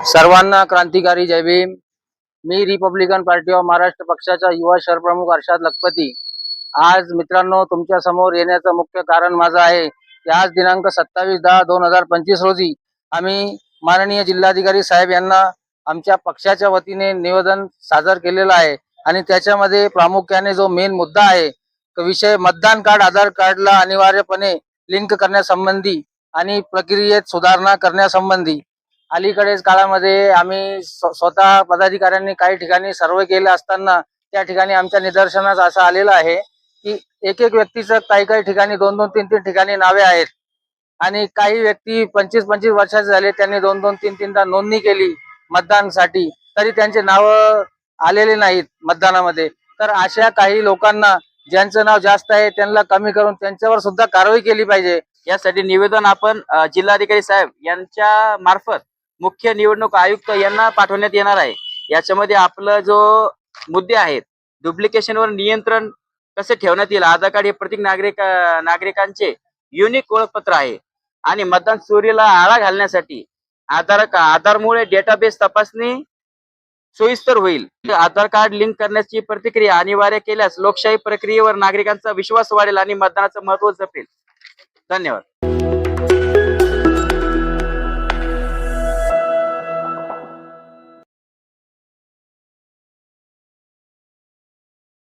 सर्वांना क्रांतिकारी जय भीम। मी Republican party of Maharashtra पक्षाचा युवा शहर प्रमुख अर्षद लखपती। आज मित्रांनो तुमच्या समोर येण्याचं मुख्य कारण माझं आहे की आज दिनांक 27/10/2025 रोजी आम्ही माननीय जिल्हाधिकारी साहेब यांना आमच्या पक्षाच्या वतीने निवेदन सादर केलेलं आहे आणि त्याच्यामध्ये प्रामुख्याने जो मेन मुद्दा आहे तो विषय मतदान कार्ड आधार कार्डला अनिवार्यपणे लिंक करण्यासंबंधी आणि प्रक्रियेत सुधारणा करण्यासंबंधी। अलीकडेच काळामध्ये आम्ही स्वतः पदाधिकाऱ्यांनी काही ठिकाणी सर्वे केले असताना त्या ठिकाणी आमच्या निदर्शनास असं आलेलं आहे की एक व्यक्तीचं काही ठिकाणी 2-2, 3-3 ठिकाणी नावे आहेत आणि काही व्यक्ती 25-25 वर्षाचे झाले, त्यांनी 2-2, 3-3दा नोंदणी केली मतदानासाठी, तरी त्यांचे नाव आलेले नाहीत मतदानामध्ये। तर अशा काही लोकांना ज्यांचं नाव जास्त आहे त्यांना कमी करून त्यांच्यावर सुद्धा कारवाई केली पाहिजे। यासाठी निवेदन आपण जिल्हाधिकारी साहेब यांच्या मार्फत मुख्य निवडणूक आयुक्त यांना पाठवण्यात येणार आहे। याच्यामध्ये आपलं जो मुद्दे आहेत, डुप्लिकेशनवर नियंत्रण कसे ठेवण्यात येईल, आधार कार्ड हे प्रत्येक नागरिकांचे युनिक ओळखपत्र आहे आणि मतदान चोरीला आळा घालण्यासाठी आधारमुळे डेटाबेस तपासणी सोयीस्कर होईल। आधार कार्ड लिंक करण्याची प्रतिक्रिया अनिवार्य केल्यास लोकशाही प्रक्रियेवर नागरिकांचा विश्वास वाढेल आणि मतदानाचं महत्त्व जपेल। धन्यवाद।